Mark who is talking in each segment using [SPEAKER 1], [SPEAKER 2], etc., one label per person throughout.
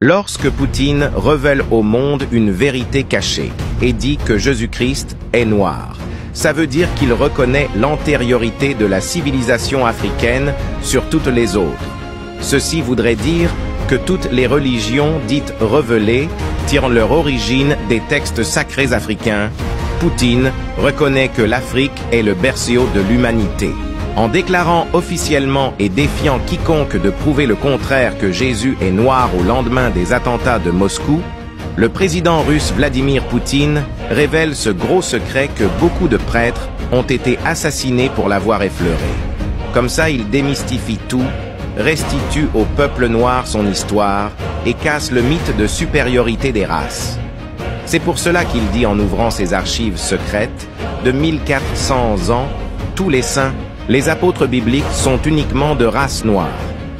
[SPEAKER 1] Lorsque Poutine révèle au monde une vérité cachée et dit que Jésus-Christ est noir, ça veut dire qu'il reconnaît l'antériorité de la civilisation africaine sur toutes les autres. Ceci voudrait dire que toutes les religions dites révélées tirent leur origine des textes sacrés africains. Poutine reconnaît que l'Afrique est le berceau de l'humanité. En déclarant officiellement et défiant quiconque de prouver le contraire que Jésus est noir au lendemain des attentats de Moscou, le président russe Vladimir Poutine révèle ce gros secret que beaucoup de prêtres ont été assassinés pour l'avoir effleuré. Comme ça, il démystifie tout, restitue au peuple noir son histoire et casse le mythe de supériorité des races. C'est pour cela qu'il dit en ouvrant ses archives secrètes, de 1400 ans, tous les saints, les apôtres bibliques sont uniquement de race noire,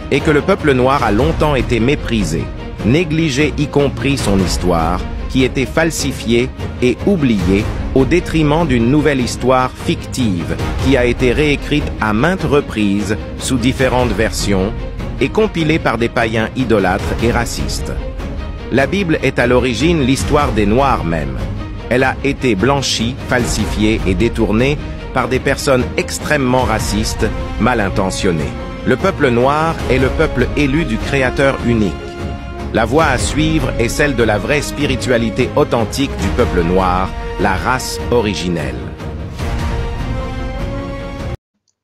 [SPEAKER 1] et que le peuple noir a longtemps été méprisé, négligé y compris son histoire, qui était falsifiée et oubliée au détriment d'une nouvelle histoire fictive qui a été réécrite à maintes reprises sous différentes versions et compilée par des païens idolâtres et racistes. La Bible est à l'origine l'histoire des Noirs même. Elle a été blanchie, falsifiée et détournée par des personnes extrêmement racistes, mal intentionnées. Le peuple noir est le peuple élu du Créateur unique. La voie à suivre est celle de la vraie spiritualité authentique du peuple noir, la race originelle.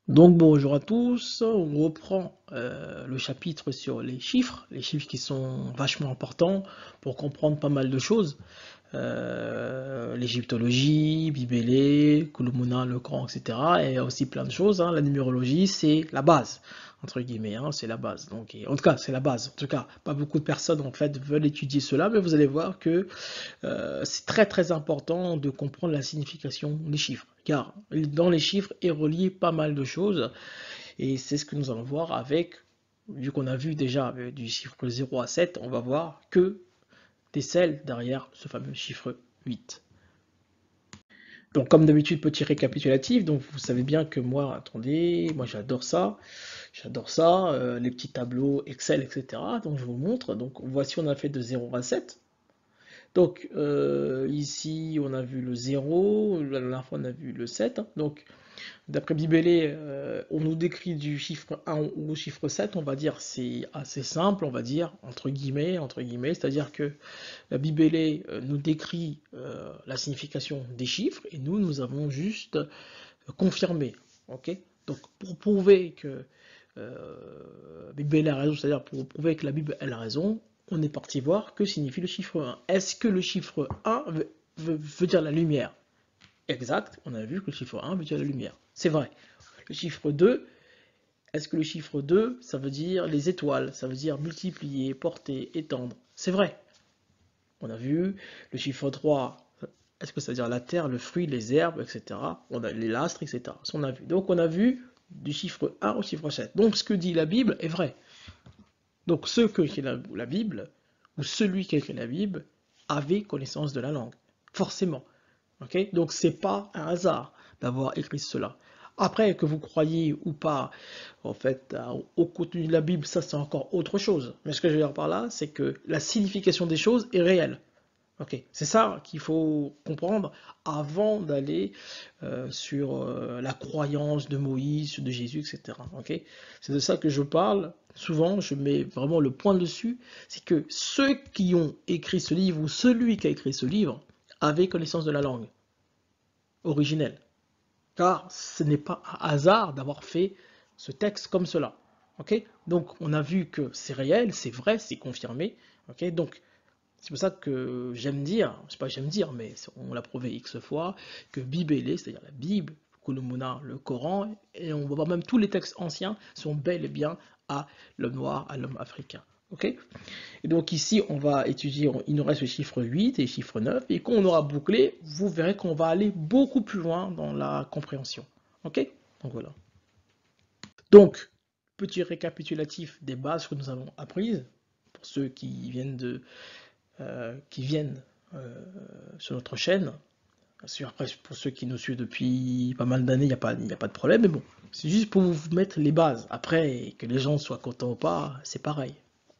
[SPEAKER 2] Donc bonjour à tous, on reprend le chapitre sur les chiffres qui sont vachement importants pour comprendre pas mal de choses. L'égyptologie, Bibélé, Kulumuna, le Coran, etc. Et il y a aussi plein de choses. La numérologie, c'est la base, entre guillemets, c'est la base. Donc, en tout cas, c'est la base. En tout cas, pas beaucoup de personnes en fait veulent étudier cela, mais vous allez voir que c'est très très important de comprendre la signification des chiffres. Car dans les chiffres est relié pas mal de choses. Et c'est ce que nous allons voir avec, vu qu'on a vu déjà du chiffre 0 à 7, on va voir que décèle derrière ce fameux chiffre 8. Donc comme d'habitude, petit récapitulatif, donc vous savez bien que moi, attendez, moi j'adore ça, les petits tableaux Excel, etc. Donc je vous montre, donc voici on a fait de 0 à 7. Donc ici on a vu le 0, la dernière fois on a vu le 7, donc d'après Bibélé, on nous décrit du chiffre 1 au chiffre 7, on va dire c'est assez simple, on va dire, entre guillemets, c'est-à-dire que la Bibélé nous décrit la signification des chiffres, et nous avons juste confirmé, ok? Donc pour prouver que Bibélé a raison, c'est-à-dire pour prouver que la Bible elle a raison, on est parti voir que signifie le chiffre 1. Est-ce que le chiffre 1 veut dire la lumière? Exact, on a vu que le chiffre 1 veut dire la lumière. C'est vrai. Le chiffre 2, est-ce que le chiffre 2, ça veut dire les étoiles? Ça veut dire multiplier, porter, étendre. C'est vrai. On a vu le chiffre 3, est-ce que ça veut dire la terre, le fruit, les herbes, etc. On a les lastres, etc. Ça, on a vu. Donc on a vu du chiffre 1 au chiffre 7. Donc ce que dit la Bible est vrai. Donc ceux qui écrit la Bible, ou celui qui a écrit la Bible, avait connaissance de la langue. Forcément. Okay, donc c'est pas un hasard d'avoir écrit cela. Après, que vous croyez ou pas en fait au contenu de la Bible, ça c'est encore autre chose. Mais ce que je veux dire par là, c'est que la signification des choses est réelle. Okay, c'est ça qu'il faut comprendre avant d'aller sur la croyance de Moïse, de Jésus, etc. Okay, c'est de ça que je parle. Souvent, je mets vraiment le point dessus. C'est que ceux qui ont écrit ce livre, ou celui qui a écrit ce livre, avait connaissance de la langue originelle. Car ce n'est pas un hasard d'avoir fait ce texte comme cela. Okay, donc on a vu que c'est réel, c'est vrai, c'est confirmé. Okay, donc c'est pour ça que j'aime dire, c'est pas j'aime dire, mais on l'a prouvé X fois, que Bibélé, c'est-à-dire la Bible, Kulumuna, le Coran, et on va voir même tous les textes anciens sont bel et bien à l'homme noir, à l'homme africain. Okay, et donc ici, on va étudier, il nous reste le chiffre 8 et le chiffre 9, et quand on aura bouclé, vous verrez qu'on va aller beaucoup plus loin dans la compréhension. Ok? Donc voilà. Donc, petit récapitulatif des bases que nous avons apprises, pour ceux qui viennent, sur notre chaîne. Après, pour ceux qui nous suivent depuis pas mal d'années, il n'y a pas de problème, mais bon, c'est juste pour vous mettre les bases. Après, que les gens soient contents ou pas, c'est pareil.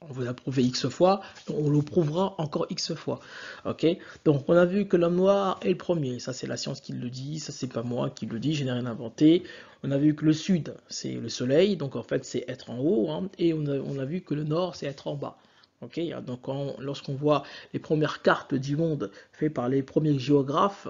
[SPEAKER 2] on vous a prouvé X fois, on le prouvera encore X fois. Ok, donc on a vu que l'homme noir est le premier, ça c'est la science qui le dit, ça c'est pas moi qui le dis, je n'ai rien inventé. On a vu que le sud c'est le soleil, donc en fait c'est être en haut, hein, et on a vu que le nord c'est être en bas. Ok, donc lorsqu'on voit les premières cartes du monde faites par les premiers géographes,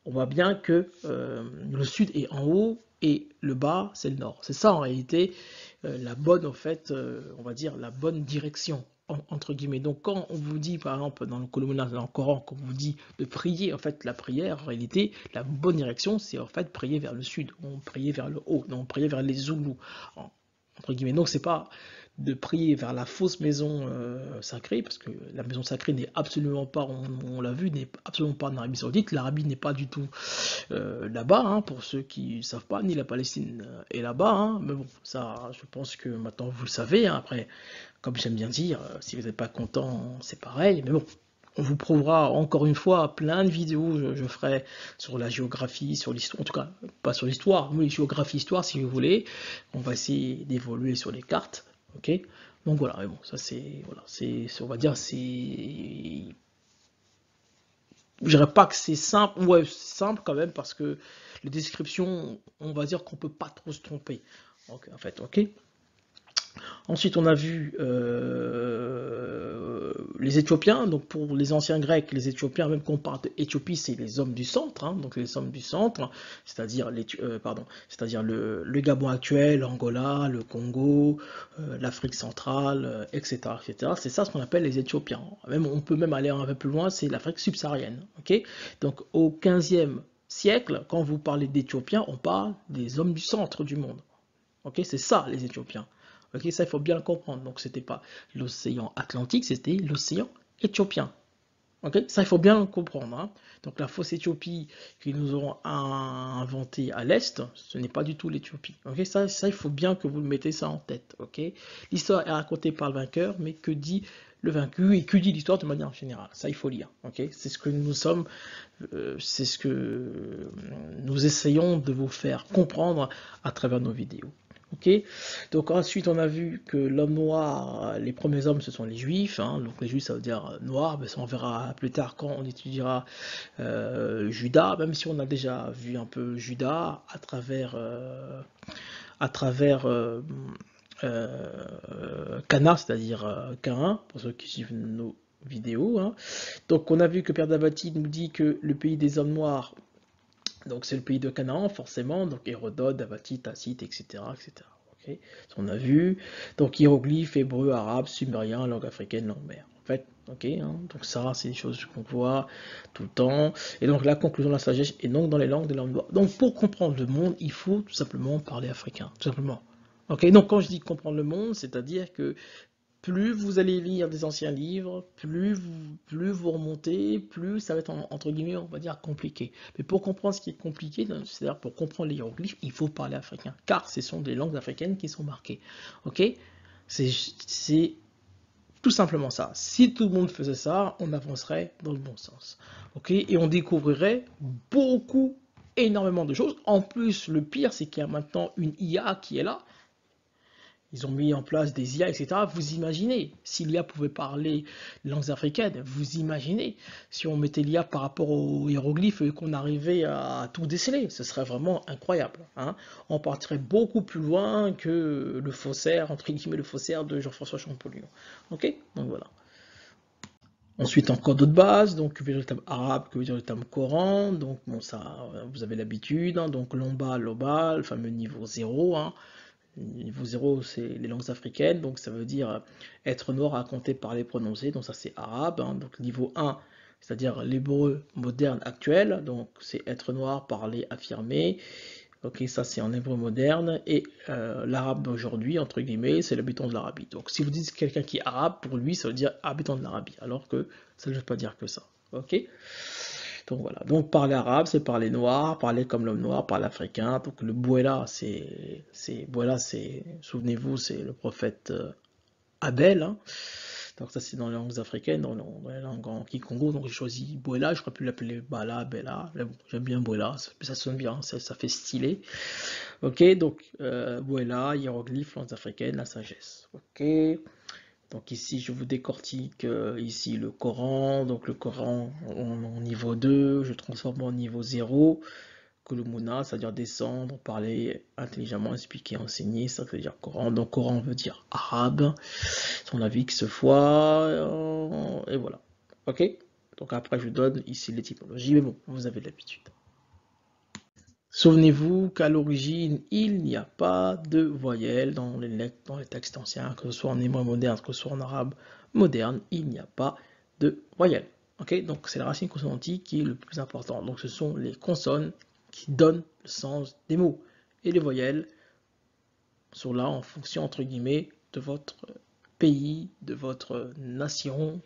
[SPEAKER 2] on voit bien que le sud est en haut et le bas c'est le nord. C'est ça en réalité la bonne, en fait, on va dire la bonne direction entre guillemets. Donc quand on vous dit par exemple dans le dans le Coran, qu'on vous dit de prier, en fait la prière en réalité, la bonne direction c'est en fait prier vers le sud, on prier vers le haut, non, on prier vers les Zoulous entre guillemets. Donc c'est pas de prier vers la fausse maison sacrée, parce que la maison sacrée n'est absolument pas, on l'a vu, n'est absolument pas en Arabie Saoudite. L'Arabie n'est pas du tout là-bas, hein, pour ceux qui ne savent pas, ni la Palestine est là-bas. Hein, mais bon, ça, je pense que maintenant vous le savez. Hein, après, comme j'aime bien dire, si vous n'êtes pas content, c'est pareil. Mais bon, on vous prouvera encore une fois plein de vidéos je ferai sur la géographie, sur l'histoire, en tout cas pas sur l'histoire, mais géographie, histoire si vous voulez. On va essayer d'évoluer sur les cartes, ok. Donc voilà, mais bon, ça c'est, voilà, on va dire, c'est, je dirais pas que c'est simple, ouais, c'est simple quand même parce que les descriptions, on va dire qu'on peut pas trop se tromper, donc, en fait, ok. Ensuite, on a vu les Éthiopiens. Donc, pour les anciens Grecs, les Éthiopiens, même quand on parle d'Éthiopie, c'est les hommes du centre. Hein, donc, les hommes du centre, c'est-à-dire le Gabon actuel, l'Angola, le Congo, l'Afrique centrale, etc., etc. C'est ça ce qu'on appelle les Éthiopiens. Même, on peut même aller un peu plus loin, c'est l'Afrique subsaharienne. Okay, donc, au 15e siècle, quand vous parlez d'Éthiopiens, on parle des hommes du centre du monde. Okay, c'est ça, les Éthiopiens. Ok, ça il faut bien le comprendre. Donc c'était pas l'océan Atlantique, c'était l'océan Éthiopien. Ok, ça il faut bien le comprendre. Hein. Donc la fausse Éthiopie qu'ils nous auront inventée à l'est, ce n'est pas du tout l'Éthiopie. Ok, ça il faut bien que vous le mettez ça en tête. Ok, l'histoire est racontée par le vainqueur, mais que dit le vaincu et que dit l'histoire de manière générale. Ça il faut lire. Ok, c'est ce que nous sommes, c'est ce que nous essayons de vous faire comprendre à travers nos vidéos. Ok, donc ensuite on a vu que l'homme noir, les premiers hommes ce sont les juifs, hein, donc les juifs ça veut dire noir, mais ça on verra plus tard quand on étudiera Judas, même si on a déjà vu un peu Judas à travers Cana, c'est-à-dire Cain, pour ceux qui suivent nos vidéos. Hein. Donc on a vu que Père Davati nous dit que le pays des hommes noirs, donc c'est le pays de Canaan, forcément, donc Hérodote, Davati, Tacite, etc. etc. Okay. On a vu, donc hiéroglyphes, hébreu, arabe, sumérien, langue africaine, langue mère. En fait, ok, hein, donc ça, c'est des choses qu'on voit tout le temps. Et donc la conclusion de la sagesse est donc dans les langues des langues noires. Donc pour comprendre le monde, il faut tout simplement parler africain, tout simplement. Ok, donc quand je dis comprendre le monde, c'est-à-dire que plus vous allez lire des anciens livres, plus vous remontez, plus ça va être entre guillemets, on va dire, compliqué. Mais pour comprendre ce qui est compliqué, c'est-à-dire pour comprendre les hiéroglyphes, il faut parler africain, car ce sont des langues africaines qui sont marquées. Ok, c'est tout simplement ça. Si tout le monde faisait ça, on avancerait dans le bon sens. Ok, et on découvrirait énormément de choses. En plus, le pire, c'est qu'il y a maintenant une IA qui est là. Ils ont mis en place des IA, etc. Vous imaginez, si l'IA pouvait parler langues africaines, vous imaginez, si on mettait l'IA par rapport aux hiéroglyphes et qu'on arrivait à tout déceler, ce serait vraiment incroyable. Hein. On partirait beaucoup plus loin que le faussaire, entre guillemets, le faussaire de Jean-François Champollion. Ok, donc voilà. Ensuite, encore d'autres bases, donc que veut dire le terme arabe, que veut dire le terme Coran, donc bon, ça, vous avez l'habitude, hein, donc l'omba, l'oba, le fameux niveau 0, hein. Niveau 0, c'est les langues africaines, donc ça veut dire être noir à compter, parler, prononcer, donc ça c'est arabe. Hein. Donc niveau 1, c'est-à-dire l'hébreu moderne actuel, donc c'est être noir, parler, affirmer. Ok, ça c'est en hébreu moderne. Et l'arabe d'aujourd'hui, entre guillemets, c'est l'habitant de l'Arabie. Donc si vous dites quelqu'un qui est arabe, pour lui, ça veut dire habitant de l'Arabie, alors que ça ne veut pas dire que ça. Ok. Donc voilà, donc parler arabe, c'est parler noir, parler comme l'homme noir, parler africain. Donc le Bouela, souvenez-vous, c'est le prophète Abel. Hein. Donc ça c'est dans les langues africaines, dans les langues en Kikongo. Donc j'ai choisi Bouela, je crois plus l'appeler Bala, Bella. Mais bon, j'aime bien Bouela, ça sonne bien, ça fait stylé. Ok, donc Bouela, hiéroglyphe, langues africaines, la sagesse. Ok. Donc ici, je vous décortique ici le Coran. Donc le Coran en niveau 2, je transforme en niveau 0. Kulumuna, c'est-à-dire descendre, parler intelligemment, expliquer, enseigner, ça veut dire Coran. Donc Coran veut dire arabe, son avis que ce fois, et voilà. Ok. Donc après, je vous donne ici l'étymologie, mais bon, vous avez l'habitude. Souvenez-vous qu'à l'origine, il n'y a pas de voyelles dans les textes anciens, que ce soit en hébreu moderne, que ce soit en arabe moderne, il n'y a pas de voyelles. Ok, donc c'est la racine consonantique qui est le plus important. Donc ce sont les consonnes qui donnent le sens des mots. Et les voyelles sont là en fonction, entre guillemets, de votre pays, de votre nation,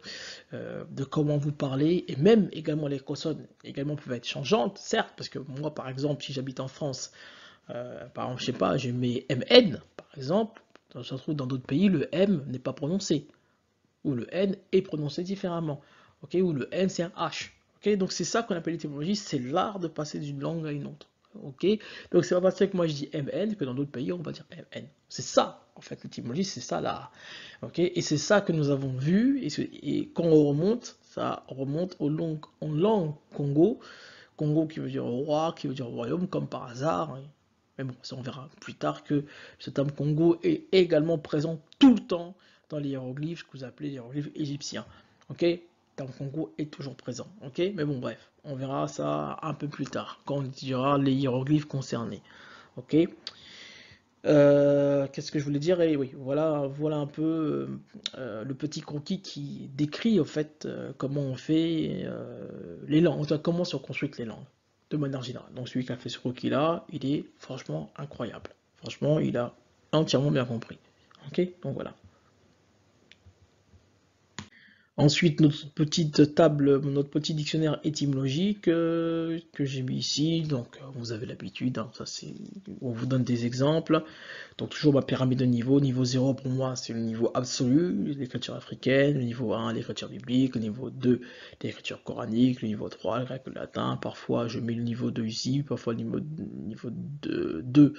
[SPEAKER 2] de comment vous parlez, et même également les consonnes également peuvent être changeantes, certes, parce que moi, par exemple, si j'habite en France, par exemple, je sais pas, je mets MN, par exemple, ça se trouve dans d'autres pays, le M n'est pas prononcé, ou le N est prononcé différemment, ok, ou le N c'est un H, ok, donc c'est ça qu'on appelle l'étymologie, c'est l'art de passer d'une langue à une autre. Ok, donc c'est pas parce que moi je dis MN que dans d'autres pays on va dire MN. C'est ça, en fait, l'étymologie, c'est ça là. Ok, et c'est ça que nous avons vu, et quand on remonte, ça remonte en langue Congo, Congo qui veut dire roi, qui veut dire royaume, comme par hasard. Hein. Mais bon, ça on verra plus tard que ce terme Congo est également présent tout le temps dans les hiéroglyphes que vous appelez les hiéroglyphes égyptiens. Ok, le terme Congo est toujours présent. Ok, mais bon, bref, on verra ça un peu plus tard quand on étudiera les hiéroglyphes concernés. Ok. Qu'est-ce que je voulais dire? Et oui, voilà un peu le petit croquis qui décrit en fait comment on fait les langues, comment sont construites les langues de manière générale. Donc celui qui a fait ce croquis-là, il est franchement incroyable. Franchement, il a entièrement bien compris. Ok, donc voilà. Ensuite, notre petite table, notre petit dictionnaire étymologique que j'ai mis ici. Donc, vous avez l'habitude, hein, ça c'est, on vous donne des exemples. Donc, toujours ma pyramide de niveau. Niveau 0 pour moi, c'est le niveau absolu, l'écriture africaine. Le niveau 1, l'écriture biblique. Le niveau 2, l'écriture coranique. Le niveau 3, le grec, le latin. Parfois, je mets le niveau 2 ici. Parfois, le niveau 2,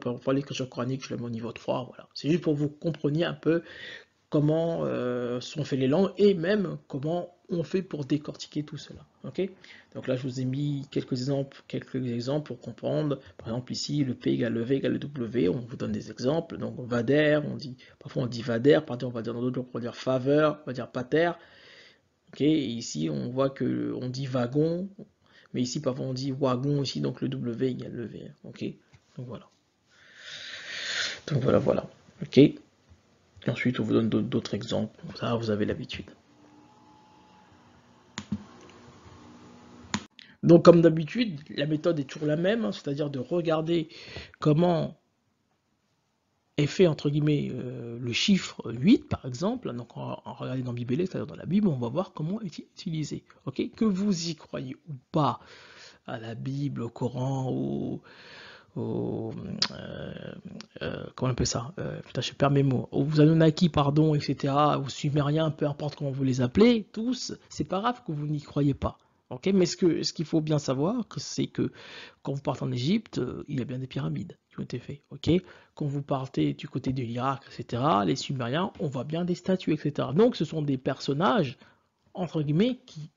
[SPEAKER 2] parfois l'écriture coranique, je le mets au niveau 3. Voilà. C'est juste pour que vous compreniez un peu comment sont faites les langues et même comment on fait pour décortiquer tout cela. Ok, donc là, je vous ai mis quelques exemples pour comprendre. Par exemple, ici, le P égale le V égale le W, on vous donne des exemples. Donc, Vader, parfois on dit Vader, parfois on va dire dans d'autres, on va dire faveur, on va dire pater. Ok, et ici, on voit que on dit wagon, mais ici, parfois on dit wagon aussi, donc le W égale le V. Ok, donc voilà. Donc voilà. Ok. Et ensuite, on vous donne d'autres exemples. Ça, vous avez l'habitude. Donc, comme d'habitude, la méthode est toujours la même, hein, c'est-à-dire de regarder comment est fait, entre guillemets, le chiffre 8, par exemple. Donc, on regarder dans Bible, c'est-à-dire dans la Bible, on va voir comment est utilisé. Ok, que vous y croyez ou pas à la Bible, au Coran, comment on appelle ça, putain, je perds mes mots, aux Anunnaki, pardon, etc., aux Sumériens, peu importe comment vous les appelez, tous, c'est pas grave que vous n'y croyez pas. Ok, mais ce qu'il faut bien savoir, c'est que quand vous partez en Égypte, il y a bien des pyramides qui ont été faites. Ok, quand vous partez du côté de l'Irak, etc., les Sumériens, on voit bien des statues, etc. Donc, ce sont des personnages entre guillemets qui,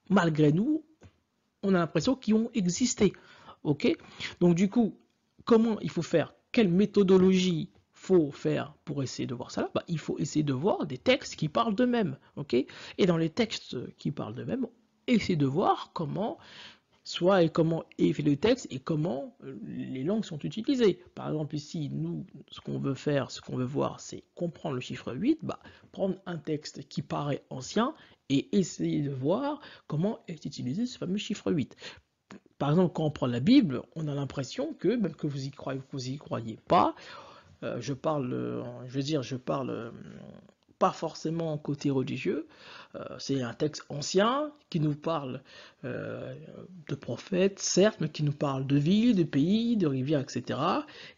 [SPEAKER 2] malgré nous, on a l'impression qu'ils ont existé. Ok, donc du coup, comment il faut faire? Quelle méthodologie faut faire pour essayer de voir ça là? Bah, il faut essayer de voir des textes qui parlent d'eux-mêmes. Ok, et dans les textes qui parlent d'eux-mêmes, essayer de voir comment comment est fait le texte et comment les langues sont utilisées. Par exemple, ici, nous, ce qu'on veut faire, ce qu'on veut voir, c'est comprendre le chiffre 8, bah, prendre un texte qui paraît ancien et essayer de voir comment est utilisé ce fameux chiffre 8. Par exemple, quand on prend la Bible, on a l'impression que, même que vous y croyez pas, je parle pas forcément côté religieux, C'est un texte ancien qui nous parle de prophètes, certes, mais qui nous parle de villes, de pays, de rivières, etc.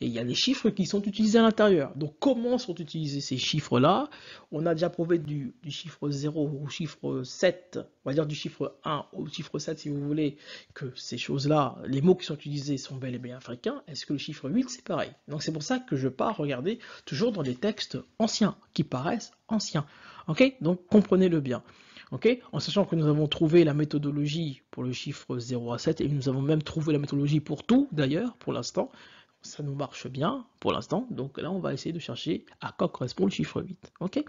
[SPEAKER 2] Et il y a les chiffres qui sont utilisés à l'intérieur. Donc comment sont utilisés ces chiffres-là? On a déjà prouvé du chiffre 0 au chiffre 7, on va dire du chiffre 1 au chiffre 7 si vous voulez, que ces choses-là, les mots qui sont utilisés sont bel et bien africains. Est-ce que le chiffre 8 c'est pareil? Donc c'est pour ça que je pars regarder toujours dans des textes anciens, qui paraissent anciens. Ok, donc comprenez-le bien. Ok, en sachant que nous avons trouvé la méthodologie pour le chiffre 0 à 7 et nous avons même trouvé la méthodologie pour tout d'ailleurs pour l'instant. Ça nous marche bien pour l'instant. Donc là, on va essayer de chercher à quoi correspond le chiffre 8. Ok,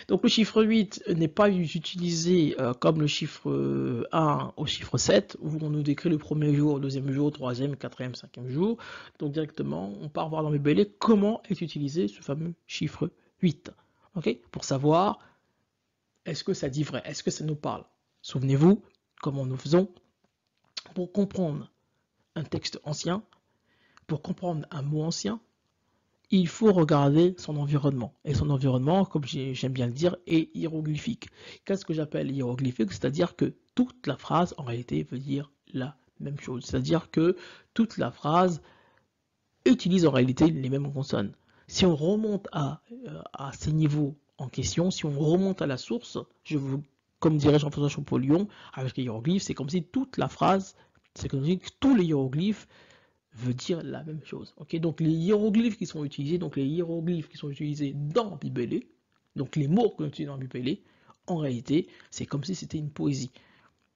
[SPEAKER 2] donc le chiffre 8 n'est pas utilisé comme le chiffre 1 au chiffre 7, où on nous décrit le premier jour, le deuxième jour, troisième, quatrième, cinquième jour. Donc directement, on part voir dans mes BLE comment est utilisé ce fameux chiffre 8. Ok, pour savoir, est-ce que ça dit vrai? Est-ce que ça nous parle? Souvenez-vous comment nous faisons pour comprendre un texte ancien, pour comprendre un mot ancien, il faut regarder son environnement. Et son environnement, comme j'aime bien le dire, est hiéroglyphique. Qu'est-ce que j'appelle hiéroglyphique? C'est-à-dire que toute la phrase, en réalité, veut dire la même chose. C'est-à-dire que toute la phrase utilise en réalité les mêmes consonnes. Si on remonte à ces niveaux en question, si on remonte à la source, comme dirait Jean-François Champollion, avec les hiéroglyphes, c'est comme si toute la phrase, c'est comme si tous les hiéroglyphes veut dire la même chose. Okay, donc les hiéroglyphes qui sont utilisés, dans Bibélé, donc les mots qu'on utilise dans Bibélé, en réalité, c'est comme si c'était une poésie.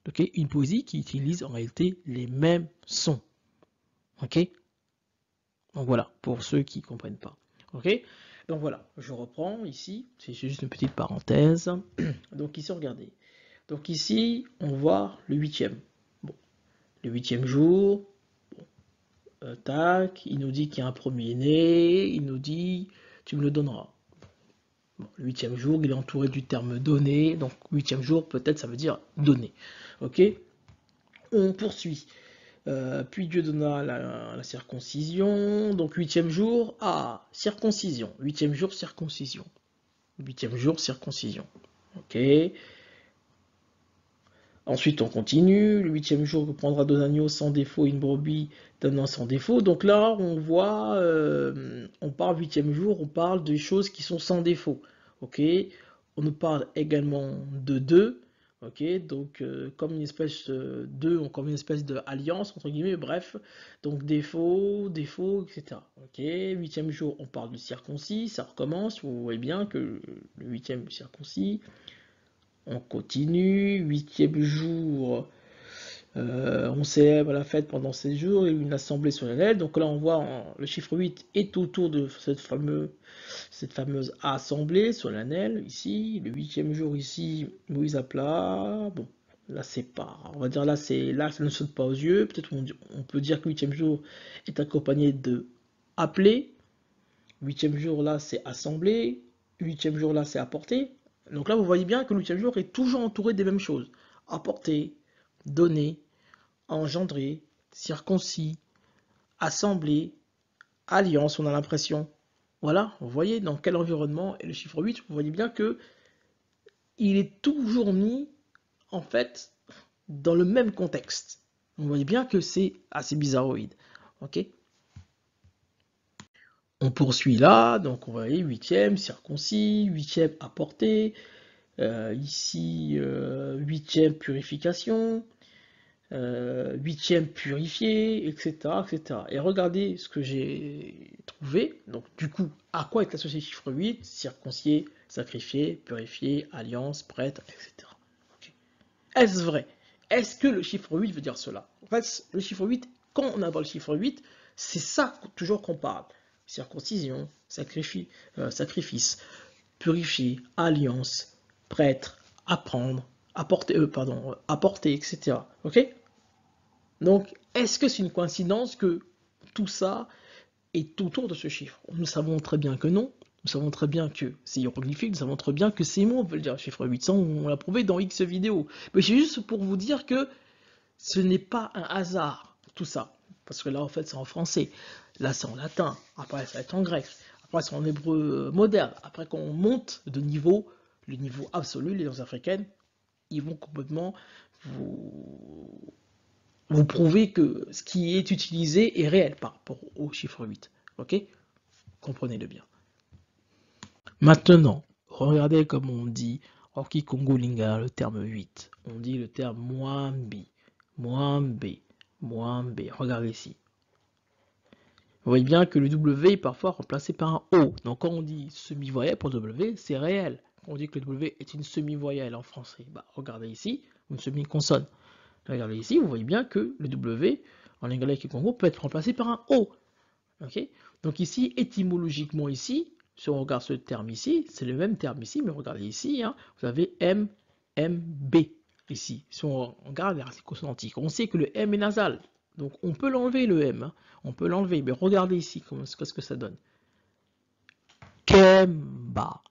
[SPEAKER 2] Okay, une poésie qui utilise en réalité les mêmes sons. Ok, donc voilà, pour ceux qui ne comprennent pas. Ok, donc voilà, je reprends ici, c'est juste une petite parenthèse. Donc ici, regardez. Donc ici, on voit le 8e. Bon, le 8e jour, tac, il nous dit qu'il y a un premier-né, il nous dit, tu me le donneras. Bon, le 8e jour, il est entouré du terme donné, donc 8e jour, peut-être ça veut dire donner. Ok, on poursuit. Puis Dieu donna la circoncision, donc 8e jour, circoncision, 8e jour, circoncision. 8e jour, circoncision. Ok. Ensuite, on continue. Le 8e jour, on prendra 2 agneaux sans défaut et une brebis d'un an sans défaut. Donc là, on voit, on parle 8e jour, on parle des choses qui sont sans défaut. Ok. On nous parle également de 2. Ok. Donc, comme une espèce comme une espèce d'alliance, entre guillemets, bref. Donc, défaut, etc. Ok. 8e jour, on parle du circoncis. Ça recommence. Vous voyez bien que le 8e circoncis. On continue, 8e jour, on célèbre la fête pendant 7 jours et une assemblée solennelle. Donc là, on voit le chiffre 8 est autour de cette fameuse assemblée solennelle ici. Le 8e jour ici, Moïse à plat. Bon, là, c'est pas, on va dire là, ça ne saute pas aux yeux. Peut-être on peut dire que le 8e jour est accompagné de appeler. 8e jour là, c'est assemblée. 8e jour là, c'est apporter. Donc là, vous voyez bien que le 8e jour est toujours entouré des mêmes choses. Apporter, donner, engendrer, circoncis, assembler, alliance, on a l'impression. Voilà, vous voyez dans quel environnement est le chiffre 8. Vous voyez bien que il est toujours mis, en fait, dans le même contexte. Vous voyez bien que c'est assez bizarroïde. Ok ? On poursuit là, donc on va aller 8e, circoncis, 8e apporté, ici 8e purification, 8e purifié, etc., etc. Et regardez ce que j'ai trouvé. Donc du coup, à quoi est associé le chiffre 8? Circoncié, sacrifié, purifié, alliance, prêtre, etc. Okay. Est-ce vrai? Est-ce que le chiffre 8 veut dire cela? En fait, le chiffre 8, quand on a dans le chiffre 8, c'est ça toujours qu'on parle. Circoncision, sacrifice, purifier, alliance, prêtre, apprendre, apporter, etc. Ok? Donc, est-ce que c'est une coïncidence que tout ça est autour de ce chiffre? Nous savons très bien que non. Nous savons très bien que c'est hiéroglyphique. Nous savons très bien que ces mots veulent dire le chiffre 800. On l'a prouvé dans X vidéos. Mais c'est juste pour vous dire que ce n'est pas un hasard, tout ça. Parce que là, en fait, c'est en français. Là, c'est en latin. Après, ça va être en grec. Après, c'est en hébreu moderne. Après, quand on monte de niveau, le niveau absolu, les langues africaines, ils vont complètement vous, vous prouver que ce qui est utilisé est réel par rapport au chiffre 8. Ok? Comprenez-le bien. Maintenant, regardez comme on dit en Kikongo Lingala le terme 8. On dit le terme Mwambi. Mwambe. Mwambe. Regardez ici. Vous voyez bien que le W est parfois remplacé par un O. Donc quand on dit semi-voyelle pour W, c'est réel. Quand on dit que le W est une semi-voyelle en français, bah, regardez ici, une semi-consonne. Regardez ici, vous voyez bien que le W en lingala Kikongo peut être remplacé par un O. Okay, donc ici, étymologiquement ici, si on regarde ce terme ici, c'est le même terme ici, mais regardez ici, hein, vous avez M, M, B ici. Si on regarde les racines consonantiques, on sait que le M est nasal. Donc on peut l'enlever le M, hein, on peut l'enlever, mais regardez ici qu'est-ce que ça donne. Kemba.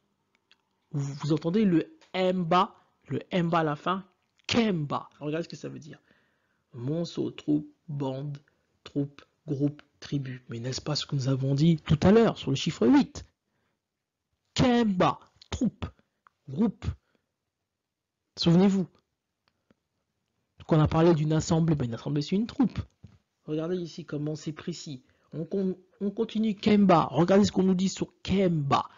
[SPEAKER 2] Vous entendez le Mba à la fin, Kemba. Regardez ce que ça veut dire. Monceau, troupe, bande, troupe, groupe, tribu. Mais n'est-ce pas ce que nous avons dit tout à l'heure sur le chiffre 8? Kemba, troupe, groupe. Souvenez-vous. Quand on a parlé d'une assemblée, ben une assemblée c'est une troupe. Regardez ici comment c'est précis. On continue Kemba. Regardez ce qu'on nous dit sur Kemba.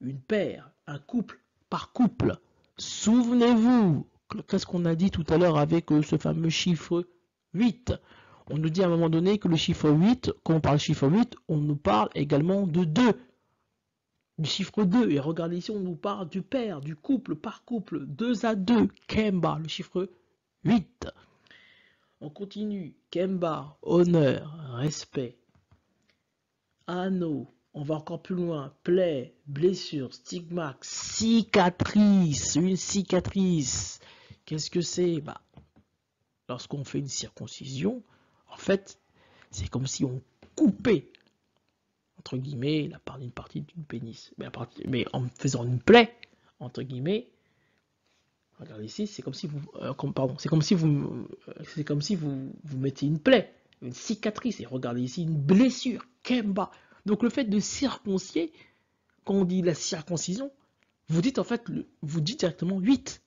[SPEAKER 2] Une paire, un couple par couple. Souvenez-vous, qu'est-ce qu'on a dit tout à l'heure avec ce fameux chiffre 8? On nous dit à un moment donné que le chiffre 8, quand on parle chiffre 8, on nous parle également de 2. Du chiffre 2. Et regardez ici, on nous parle du pair, du couple par couple. 2 à 2. Kemba, le chiffre 8. On continue. Kemba, honneur, respect. Anneau. On va encore plus loin. Plaie, blessure, stigmate, cicatrice. Une cicatrice. Qu'est-ce que c'est? Bah, lorsqu'on fait une circoncision, en fait, c'est comme si on coupait, entre guillemets, une partie d'une pénis. Mais en faisant une plaie, entre guillemets, regardez ici, c'est comme si vous, c'est comme si vous mettez une plaie, une cicatrice. Et regardez ici, une blessure, Kemba. Donc le fait de circoncier, quand on dit la circoncision, vous dites en fait, vous dites directement 8.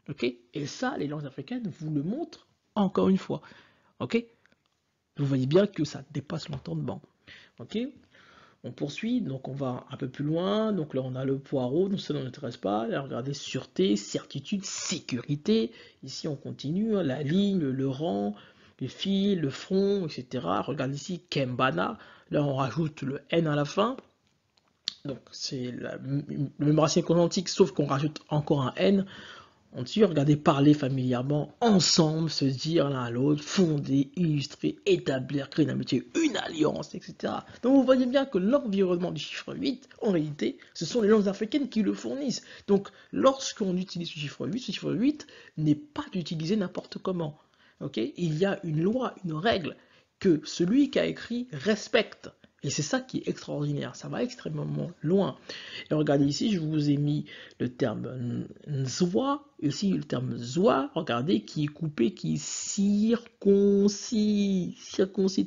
[SPEAKER 2] Ok? Et ça, les langues africaines vous le montrent encore une fois. Ok? Vous voyez bien que ça dépasse l'entendement. Ok? On poursuit, donc on va un peu plus loin. Donc là, on a le poireau, donc ça ne nous intéresse pas. Là, regardez, sûreté, certitude, sécurité. Ici, on continue, hein, la ligne, le rang, les fils, le front, etc. Regardez ici, Kembana. Là, on rajoute le N à la fin. Donc, c'est le même racine consonantique, sauf qu'on rajoute encore un N. Ensuite, regardez, parler familièrement, ensemble, se dire l'un à l'autre, fonder, illustrer, établir, créer une amitié, une alliance, etc. Donc vous voyez bien que l'environnement du chiffre 8, en réalité, ce sont les langues africaines qui le fournissent. Donc lorsqu'on utilise ce chiffre 8 n'est pas utilisé n'importe comment. Okay? Il y a une loi, une règle que celui qui a écrit respecte. Et c'est ça qui est extraordinaire, ça va extrêmement loin. Et regardez ici, je vous ai mis le terme nzwa, ici le terme zwa, regardez, qui est coupé, qui est circoncis,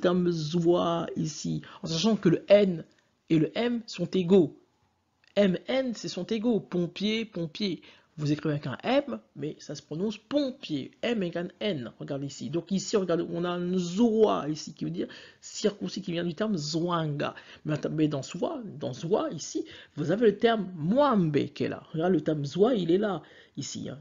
[SPEAKER 2] terme zwa ici, en sachant que le N et le M sont égaux. MN, c'est sont égaux, pompier, pompier. Vous écrivez avec un M, mais ça se prononce pompier. M égale N. Regardez ici. Donc ici, regardez, on a un Zoa ici qui veut dire circoncis qui vient du terme Zwanga. Mais dans Zwa, ici, vous avez le terme Mwambe qui est là. Regardez, le terme Zwa, il est là, ici. Hein.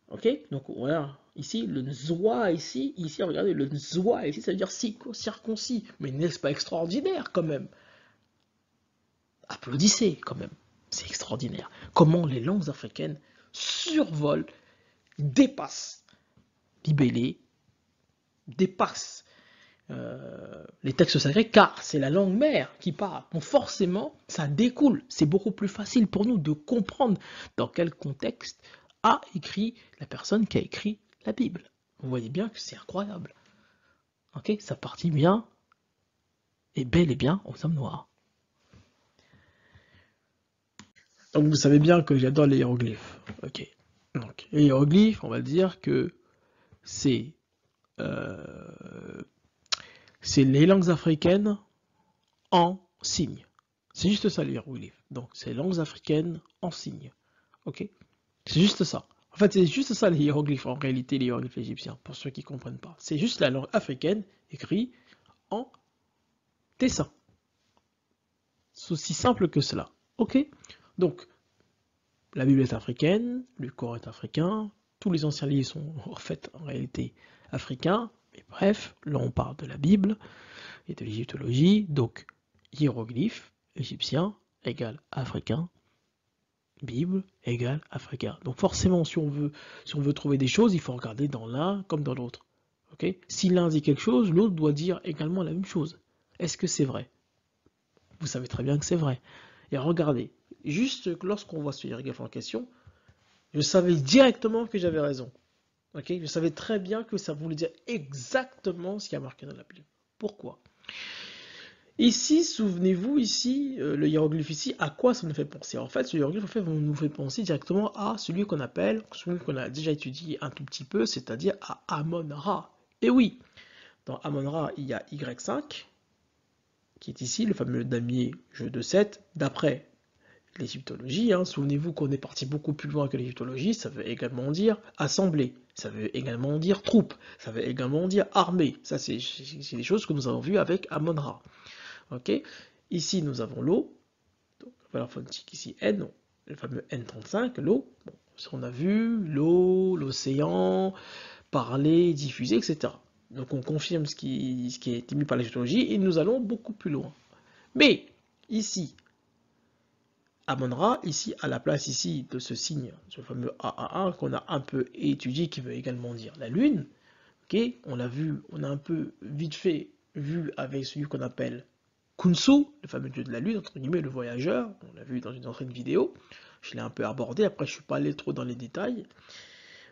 [SPEAKER 2] Ok? Donc voilà. Ici, le Zwa ici, regardez, le Zwa ici, ça veut dire circoncis. Mais n'est-ce pas extraordinaire quand même? Applaudissez quand même. C'est extraordinaire. Comment les langues africaines survolent, dépassent l'ibélé, dépassent les textes sacrés, car c'est la langue mère qui parle. Donc forcément, ça découle. C'est beaucoup plus facile pour nous de comprendre dans quel contexte a écrit la personne qui a écrit la Bible. Vous voyez bien que c'est incroyable. Ok, ça partit bien, et bel et bien aux hommes noirs. Donc vous savez bien que j'adore les hiéroglyphes. Ok. Donc les hiéroglyphes, on va dire que c'est les langues africaines en signes. C'est juste ça les hiéroglyphes. Donc c'est les langues africaines en signes. Ok. C'est juste ça. En fait, c'est juste ça les hiéroglyphes, en réalité, les hiéroglyphes égyptiens, pour ceux qui ne comprennent pas. C'est juste la langue africaine écrite en dessin. C'est aussi simple que cela. Ok? Donc, la Bible est africaine, le Coran est africain, tous les anciens livres sont en fait en réalité africains, mais bref, là on parle de la Bible et de l'égyptologie, donc hiéroglyphe égyptien égale africain, Bible égale africain. Donc forcément, si on veut trouver des choses, il faut regarder dans l'un comme dans l'autre. Okay? Si l'un dit quelque chose, l'autre doit dire également la même chose. Est-ce que c'est vrai? Vous savez très bien que c'est vrai. Et regardez, juste lorsqu'on voit ce hiéroglyphe en question, je savais directement que j'avais raison. Okay? Je savais très bien que ça voulait dire exactement ce qui a marqué dans la Bible. Pourquoi? Ici, souvenez-vous, ici, le hiéroglyphe ici, à quoi ça nous fait penser? En fait, ce hiéroglyphe en fait, nous fait penser directement à celui qu'on appelle, celui qu'on a déjà étudié un tout petit peu, c'est-à-dire à Amon-Ra. Et oui, dans Amon-Ra, il y a Y5, qui est ici, le fameux damier jeu de 7, d'après l'égyptologie. Hein. Souvenez-vous qu'on est parti beaucoup plus loin que l'égyptologie, ça veut également dire assemblée, ça veut également dire troupe, ça veut également dire armée. Ça, c'est des choses que nous avons vues avec Amon-Ra. Okay. Ici, nous avons l'eau, donc valeur phonétique ici N, le fameux N35, l'eau. Bon, on a vu l'eau, l'océan, parler, diffuser, etc. Donc on confirme ce qui a été mis par l'égyptologie et nous allons beaucoup plus loin. Mais ici, Amon-Ra, ici, à la place ici de ce signe, ce fameux AA1 qu'on a un peu étudié, qui veut également dire la Lune, okay, on l'a vu, on a un peu vite fait vu avec celui qu'on appelle Khunsu, le fameux dieu de la lune, entre guillemets, le voyageur, on l'a vu dans une ancienne vidéo, je l'ai un peu abordé, après je ne suis pas allé trop dans les détails.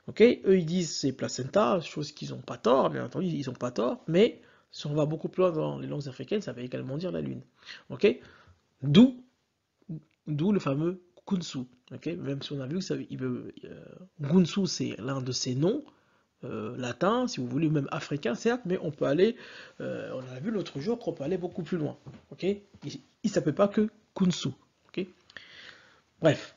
[SPEAKER 2] Ok, eux ils disent c'est placenta, chose qu'ils n'ont pas tort, bien entendu ils n'ont pas tort, mais si on va beaucoup plus loin dans les langues africaines, ça va également dire la lune. Ok, d'où le fameux Khunsu. Ok, même si on a vu que ça, Khunsu c'est l'un de ses noms, latin, si vous voulez, même africain, certes, mais on peut aller, on a vu l'autre jour qu'on peut aller beaucoup plus loin. Ok, il ne s'appelle pas que Khunsu. Ok, bref.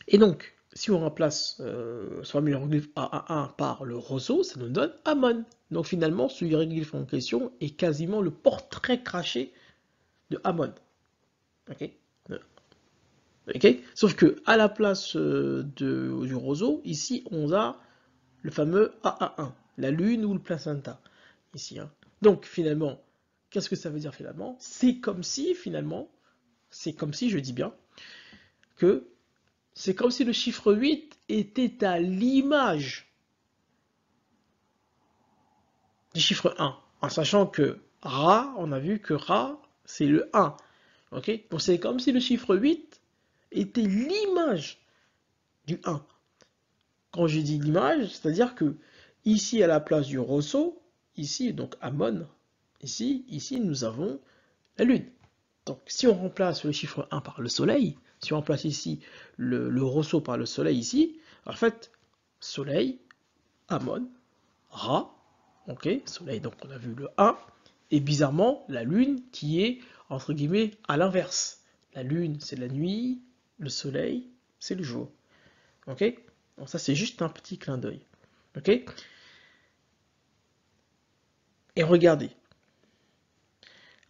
[SPEAKER 2] Et donc, si on remplace ce fameux hiéroglyphe AA1 par le roseau, ça nous donne Amon. Donc finalement, ce hiéroglyphe en question est quasiment le portrait craché de Amon. Ok, okay. Sauf que à la place du roseau, ici, on a le fameux AA1, la lune ou le placenta, ici. Hein. Donc finalement, qu'est-ce que ça veut dire finalement? C'est comme si finalement, je dis bien, que c'est comme si le chiffre 8 était à l'image du chiffre 1, en sachant que Ra, on a vu que Ra, c'est le 1. Okay, donc c'est comme si le chiffre 8 était l'image du 1. Quand je dis l'image, c'est-à-dire que ici à la place du roseau, ici donc Amon, ici nous avons la lune. Donc si on remplace le chiffre 1 par le soleil, si on remplace ici le roseau par le soleil ici, en fait soleil, Amon, Ra, ok, soleil donc on a vu le 1, et bizarrement la lune qui est entre guillemets à l'inverse. La lune c'est la nuit, le soleil c'est le jour. Ok. Donc ça, c'est juste un petit clin d'œil. Ok. Et regardez.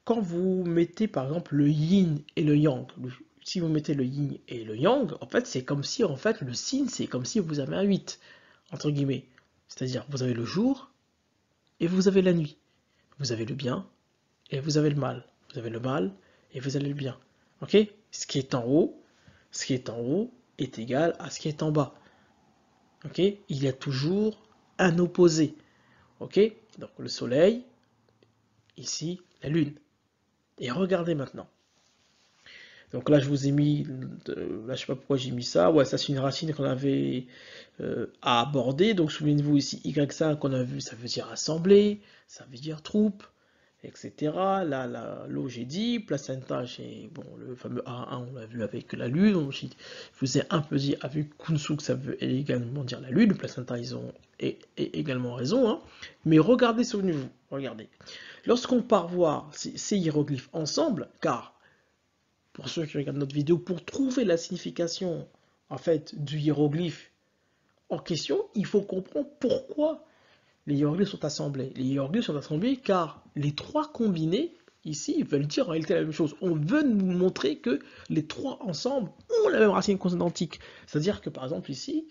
[SPEAKER 2] Quand vous mettez, par exemple, le yin et le yang, si vous mettez le yin et le yang, en fait, c'est comme si, en fait, le signe, c'est comme si vous avez un 8, entre guillemets. C'est-à-dire, vous avez le jour et vous avez la nuit. Vous avez le bien et vous avez le mal. Vous avez le mal et vous avez le bien. Ok. Ce qui est en haut est égal à ce qui est en bas. Ok, il y a toujours un opposé. Ok, donc le soleil, ici la lune. Et regardez maintenant. Donc là je vous ai mis, là je sais pas pourquoi j'ai mis ça. Ouais, ça c'est une racine qu'on avait à aborder. Donc souvenez-vous ici Y5 qu'on a vu, ça veut dire assemblée, ça veut dire troupe, etc. Là, l'eau j'ai dit, placenta, j'ai bon, le fameux A1, on l'a vu avec la lune. Donc, je vous ai un peu dit avec Khunsu que ça veut également dire la lune. Le placenta, ils ont également raison. Hein. Mais regardez, souvenez-vous, regardez. Lorsqu'on part voir ces hiéroglyphes ensemble, car pour ceux qui regardent notre vidéo, pour trouver la signification en fait du hiéroglyphe, en question, il faut comprendre pourquoi les hiéroglyphes sont assemblés. Les hiéroglyphes sont assemblés car les trois combinés, ici, ils veulent dire en réalité la même chose. On veut nous montrer que les trois ensemble ont la même racine consonantique. C'est-à-dire que, par exemple, ici,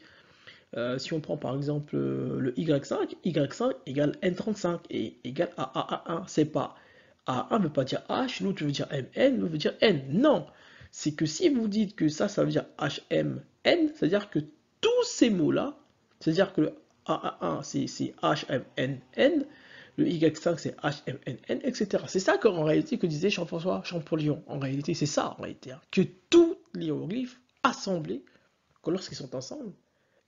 [SPEAKER 2] si on prend par exemple le Y5 égale N35 et égale AA1. C'est pas A1 ne veut pas dire H, l'autre veut dire MN, l'autre veut dire N. Non, c'est que si vous dites que ça veut dire HMN, c'est-à-dire que tous ces mots-là, c'est-à-dire que le AA1 c'est HMNN, le Y5 c'est HMNN, etc. C'est ça qu'en réalité que disait Jean-François Champollion. En réalité, c'est ça en réalité, hein, que tous les hiéroglyphes assemblés, que lorsqu'ils sont ensemble,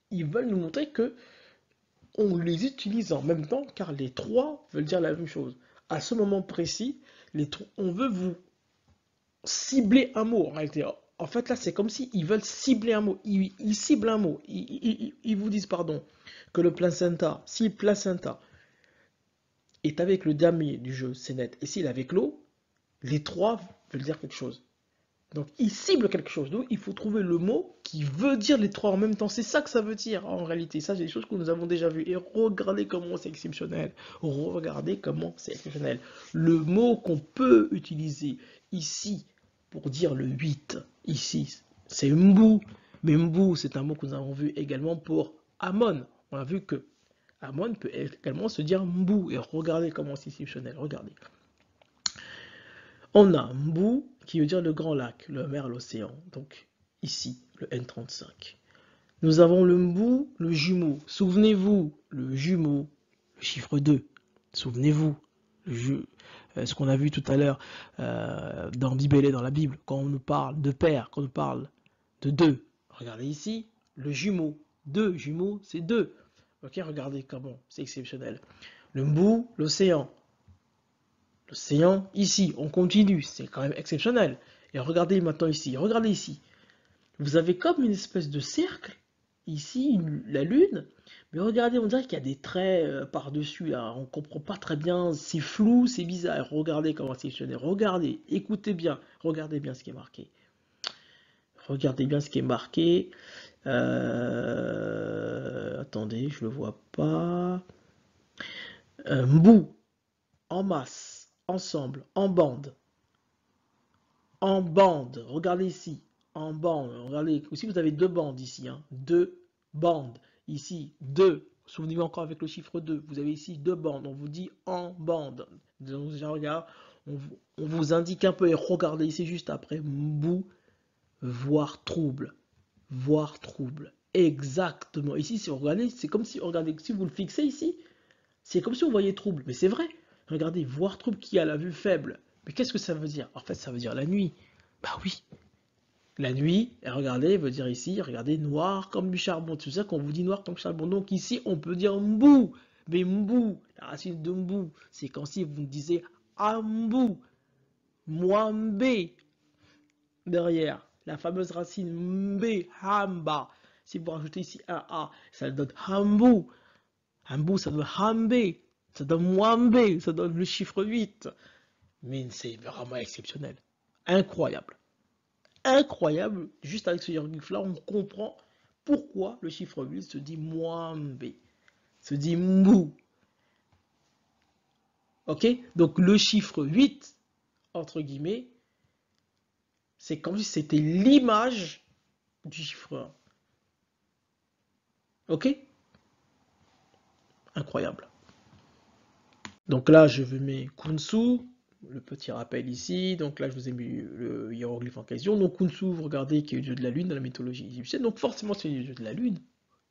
[SPEAKER 2] ils veulent nous montrer que on les utilise en même temps car les trois veulent dire la même chose. À ce moment précis, on veut vous cibler un mot en réalité. En fait, là, c'est comme s'ils veulent cibler un mot. Ils ciblent un mot. Ils vous disent, pardon, que le placenta, si le placenta est avec le damier du jeu, c'est net, et s'il est avec l'eau, les trois veulent dire quelque chose. Donc, il cible quelque chose. Donc, il faut trouver le mot qui veut dire les trois en même temps. C'est ça que ça veut dire en réalité. Ça, c'est des choses que nous avons déjà vues. Et regardez comment c'est exceptionnel. Regardez comment c'est exceptionnel. Le mot qu'on peut utiliser ici pour dire le 8, ici, c'est Mbu. Mais Mbu, c'est un mot que nous avons vu également pour Amon. On a vu que Amon peut également se dire Mbu. Et regardez comment c'est exceptionnel. Regardez. On a Mbu qui veut dire le grand lac, le mer, l'océan. Donc ici, le N35. Nous avons le Mbu, le jumeau. Souvenez-vous, le jumeau, le chiffre 2. Souvenez-vous, ce qu'on a vu tout à l'heure dans Bibélé, dans la Bible, quand on nous parle de père, quand on nous parle de 2. Regardez ici, le jumeau. 2, jumeau, c'est 2. Ok, regardez comment, c'est exceptionnel. Le Mbu, l'océan. L'océan, ici, on continue, c'est quand même exceptionnel. Et regardez maintenant ici, regardez ici. Vous avez comme une espèce de cercle, ici, la lune, mais regardez, on dirait qu'il y a des traits par-dessus, là. On ne comprend pas très bien, c'est flou, c'est bizarre. Regardez comment c'est exceptionnel, regardez, écoutez bien, regardez bien ce qui est marqué. Regardez bien ce qui est marqué. Attendez, je ne le vois pas. Mbu, en masse. Ensemble, en bande. En bande, regardez ici. En bande, regardez. Aussi, vous avez deux bandes ici. Hein. Deux bandes. Ici, deux. Souvenez-vous encore avec le chiffre 2. Vous avez ici deux bandes. On vous dit en bande. Donc, regarde, on vous indique un peu. Et regardez ici juste après. Mbu, voir trouble. Voir trouble. Exactement. Ici, si vous regardez, c'est comme si, regardez, si vous le fixez ici, c'est comme si vous voyez trouble. Mais c'est vrai. Regardez, voir trouble qui a la vue faible. Mais qu'est-ce que ça veut dire? En fait, ça veut dire la nuit. Bah oui. La nuit, et regardez, veut dire ici, regardez, noir comme du charbon. C'est ça qu'on vous dit noir comme du charbon. Donc ici, on peut dire Mbu. Mais Mbu, la racine de Mbu, c'est quand si vous me disiez Ambu, Mwambe, derrière. La fameuse racine Mbe, Hamba. Si vous rajoutez ici un A, ça donne Hambu. Hambu, ça donne Hambe. Ça donne Mwambe, ça donne le chiffre 8. Mais c'est vraiment exceptionnel. Incroyable. Incroyable. Juste avec ce hiéroglyphe-là, on comprend pourquoi le chiffre 8 se dit Mwambe. Se dit Mbu. Ok? Donc le chiffre 8, entre guillemets, c'est comme si c'était l'image du chiffre 1. Ok? Incroyable. Donc là, je mets Kunsu, le petit rappel ici. Donc là, je vous ai mis le hiéroglyphe en question. Donc Kunsu, vous regardez, qui est le dieu de la lune dans la mythologie égyptienne. Donc forcément, c'est le dieu de la lune.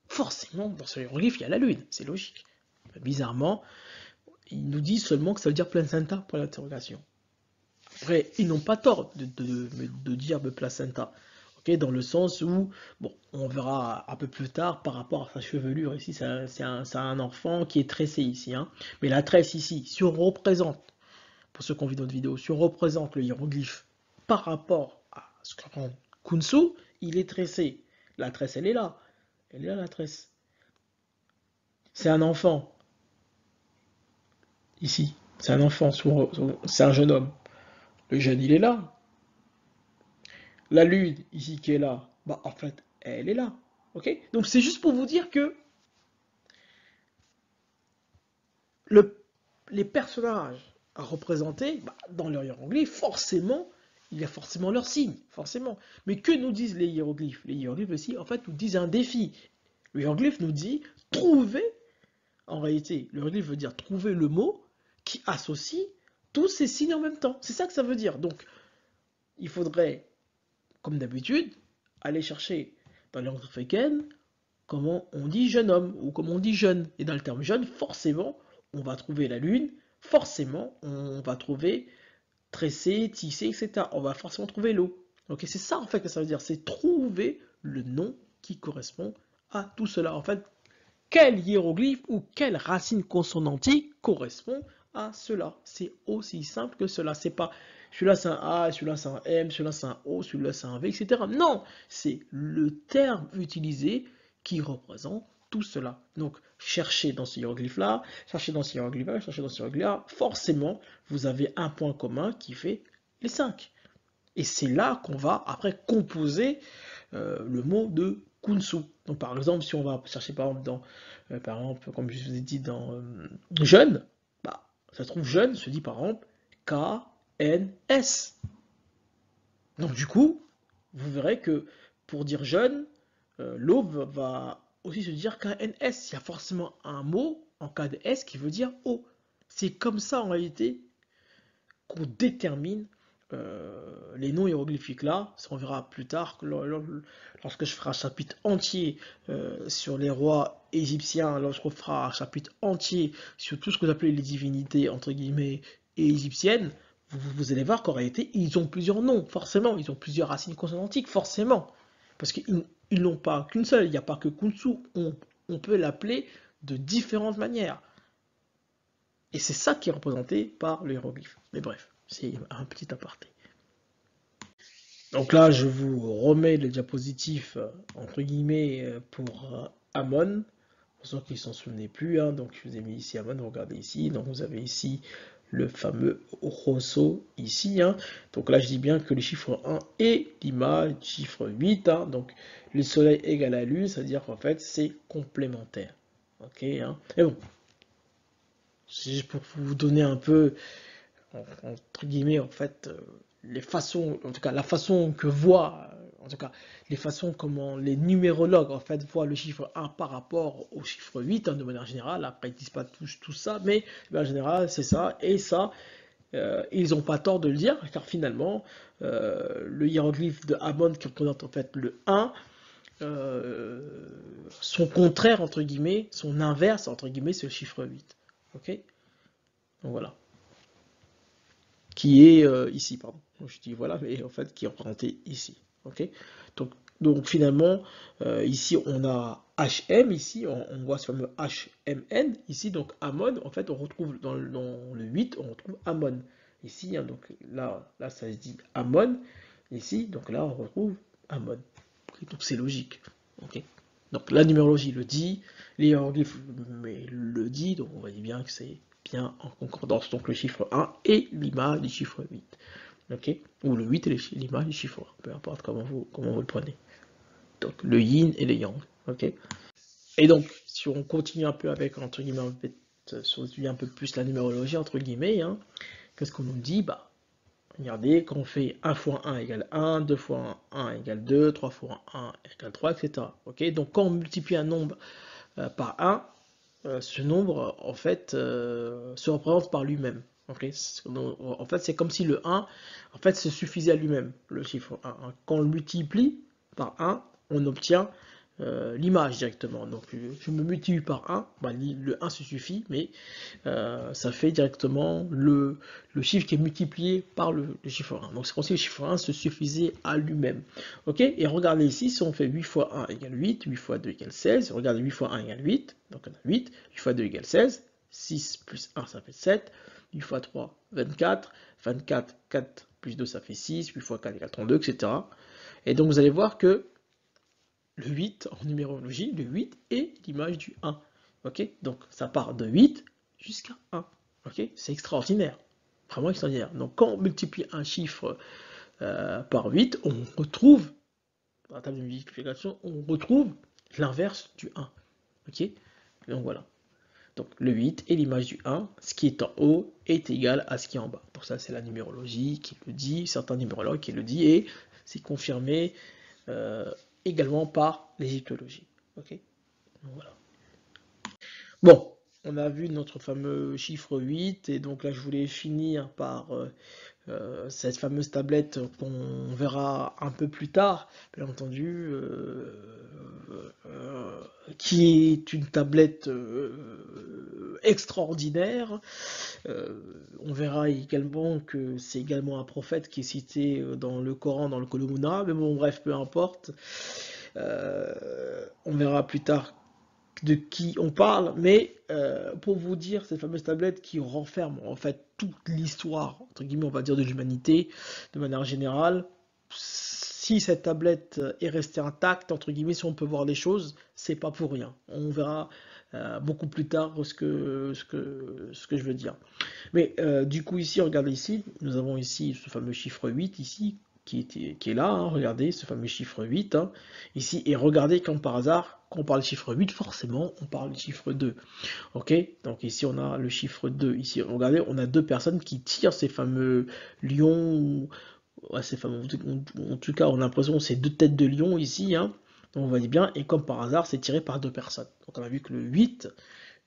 [SPEAKER 2] Forcément, dans ce hiéroglyphe, il y a la lune. C'est logique. Bizarrement, il nous dit seulement que ça veut dire placenta pour l'interrogation. Après, ils n'ont pas tort de dire de placenta. Okay, dans le sens où, bon, on verra un peu plus tard par rapport à sa chevelure ici, c'est un enfant qui est tressé ici, hein. Mais la tresse ici, si on représente, pour ceux qui ont vu notre vidéo, si on représente le hiéroglyphe par rapport à ce qu'on prend Kunsu, il est tressé. La tresse, elle est là la tresse. C'est un enfant, ici, c'est un enfant, c'est un jeune homme. Le jeune, il est là. La lune, ici, qui est là, bah en fait, elle est là. Ok? Donc c'est juste pour vous dire que les personnages à représenter, bah, dans leur hiéroglyphe, forcément, il y a forcément leur signe, forcément. Mais que nous disent les hiéroglyphes? Les hiéroglyphes aussi, en fait, nous disent un défi. Le hiéroglyphe nous dit, trouver, en réalité, le hiéroglyphe veut dire trouver le mot qui associe tous ces signes en même temps. C'est ça que ça veut dire. Donc, il faudrait, comme d'habitude, aller chercher dans les langues africaines comment on dit jeune homme ou comment on dit jeune. Et dans le terme jeune, forcément, on va trouver la lune, forcément, on va trouver tressé, tissé, etc. On va forcément trouver l'eau. Ok, c'est ça en fait que ça veut dire, c'est trouver le nom qui correspond à tout cela. En fait, quel hiéroglyphe ou quelle racine consonantique correspond à cela. C'est aussi simple que cela. C'est pas celui-là c'est un A, celui-là c'est un M, celui-là c'est un O, celui-là c'est un V, etc. Non, c'est le terme utilisé qui représente tout cela. Donc, cherchez dans ce hiéroglyphe-là, cherchez dans ce hiéroglyphe-là, cherchez dans ce hiéroglyphe-là. Forcément, vous avez un point commun qui fait les 5. Et c'est là qu'on va après composer le mot de Kunsu. Donc par exemple, si on va chercher par exemple par exemple, comme je vous ai dit dans jeune, bah, ça se trouve jeune se dit par exemple K-N-S. Donc du coup, vous verrez que pour dire jeune, l'aube va aussi se dire K-N-S. Il y a forcément un mot en cas de S qui veut dire O. C'est comme ça en réalité qu'on détermine les noms hiéroglyphiques là, ça on verra plus tard lorsque je ferai un chapitre entier sur les rois égyptiens, lorsqu'on fera un chapitre entier sur tout ce que vous appelez les divinités entre guillemets et égyptiennes, vous allez voir qu'en réalité ils ont plusieurs noms, forcément, ils ont plusieurs racines consonantiques, forcément, parce qu'ils n'ont pas qu'une seule, il n'y a pas que Kunsu, on peut l'appeler de différentes manières. Et c'est ça qui est représenté par le hiéroglyphe. Mais bref, c'est un petit aparté. Donc là, je vous remets le diapositif, entre guillemets, pour Amon. Pour ceux qui ne s'en souvenaient plus, hein, donc je vous ai mis ici Amon, vous regardez ici. Donc vous avez ici le fameux Rosso ici. Hein. Donc là, je dis bien que le chiffre 1 est l'image du chiffre 8. Hein, donc le soleil égale la lune, c'est-à-dire qu'en fait, c'est complémentaire. Ok, hein. Et bon, c'est juste pour vous donner un peu, entre guillemets, en fait, les façons, en tout cas, la façon que voient, en tout cas, les façons comment les numérologues, en fait, voient le chiffre 1 par rapport au chiffre 8, hein, de manière générale. Après, ils disent pas tout ça, mais en général, c'est ça. Et ça, ils n'ont pas tort de le dire, car finalement, le hiéroglyphe de Amon qui représente en fait le 1, son contraire, entre guillemets, son inverse, entre guillemets, c'est le chiffre 8. Ok? Donc voilà. Qui est ici, pardon. Donc, je dis voilà, mais en fait, qui est représenté ici. Ok? Donc finalement, ici, on a HM, ici, on voit ce fameux HMN, ici, donc Amon, en fait, on retrouve dans le 8, on retrouve Amon. Ici, hein, donc là, ça se dit Amon. Ici, donc là, on retrouve Amon. Okay, donc c'est logique. Ok? Donc la numérologie le dit, les hiéroglyphes le dit, donc on voit bien que c'est bien en concordance. Donc le chiffre 1 et l'image du chiffre 8. Ok? Ou le 8 et l'image du chiffre 1, peu importe comment vous le prenez. Donc le yin et le yang. Ok? Et donc, si on continue un peu avec, entre guillemets, un peu plus la numérologie, entre guillemets, hein, qu'est-ce qu'on nous dit? Bah, regardez, quand on fait 1 fois 1 égale 1, 2 fois 1 égale 2, 3 fois 1 égale 3, etc. Okay, donc quand on multiplie un nombre par 1, ce nombre, en fait, se représente par lui-même. Okay, en fait, c'est comme si le 1, en fait, se suffisait à lui-même, le chiffre 1. Quand on le multiplie par 1, on obtient l'image directement. Donc je me multiplie par 1, bah, le 1 se suffit, mais ça fait directement le chiffre qui est multiplié par le chiffre 1. Donc c'est comme si le chiffre 1 se suffisait à lui-même. Ok? Et regardez ici, si on fait 8 fois 1 égale 8, 8 fois 2 égale 16, regardez 8 fois 1 égale 8, donc on a 8, 8 fois 2 égale 16, 6 plus 1 ça fait 7, 8 fois 3, 24, 24, 4 plus 2 ça fait 6, 8 fois 4 égale 32, etc. Et donc vous allez voir que le 8, en numérologie, le 8 est l'image du 1. Ok? Donc ça part de 8 jusqu'à 1. Ok? C'est extraordinaire. Vraiment extraordinaire. Donc quand on multiplie un chiffre par 8, on retrouve, dans la table de multiplication, on retrouve l'inverse du 1. Ok? Donc voilà. Donc le 8 est l'image du 1, ce qui est en haut est égal à ce qui est en bas. Donc ça c'est la numérologie qui le dit, certains numérologues qui le disent, et c'est confirmé également par l'égyptologie. Ok? Donc voilà. Bon, on a vu notre fameux chiffre 8, et donc là je voulais finir par cette fameuse tablette qu'on verra un peu plus tard, bien entendu, qui est une tablette extraordinaire. On verra également que c'est également un prophète qui est cité dans le Coran, dans le Qulumuna, mais bon, bref, peu importe. On verra plus tard de qui on parle, mais pour vous dire, cette fameuse tablette qui renferme en fait toute l'histoire, entre guillemets, on va dire, de l'humanité, de manière générale, si cette tablette est restée intacte, entre guillemets, si on peut voir les choses, c'est pas pour rien. On verra beaucoup plus tard ce que je veux dire. Mais du coup, ici, regardez ici, nous avons ici ce fameux chiffre 8, ici, qui est là, hein, regardez, ce fameux chiffre 8, hein, ici, et regardez comme par hasard, quand on parle du chiffre 8, forcément, on parle du chiffre 2, ok? Donc ici, on a le chiffre 2, ici, regardez, on a deux personnes qui tirent ces fameux lions, ouais, ces fameux, en tout cas, on a l'impression que c'est deux têtes de lion ici, hein, donc on voit bien, et comme par hasard, c'est tiré par deux personnes. Donc on a vu que le 8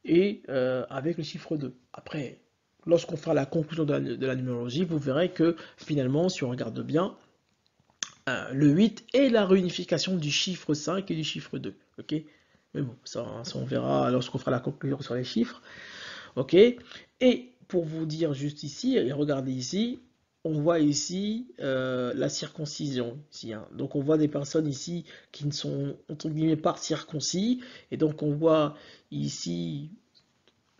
[SPEAKER 2] est avec le chiffre 2. Après, lorsqu'on fera la conclusion de la numérologie, vous verrez que finalement, si on regarde bien, le 8 est la réunification du chiffre 5 et du chiffre 2. Ok? Mais bon, ça on verra lorsqu'on fera la conclusion sur les chiffres. Ok? Et pour vous dire juste ici, et regardez ici, on voit ici la circoncision. Ici, hein. Donc on voit des personnes ici qui ne sont entre guillemets pas circoncis. Et donc on voit ici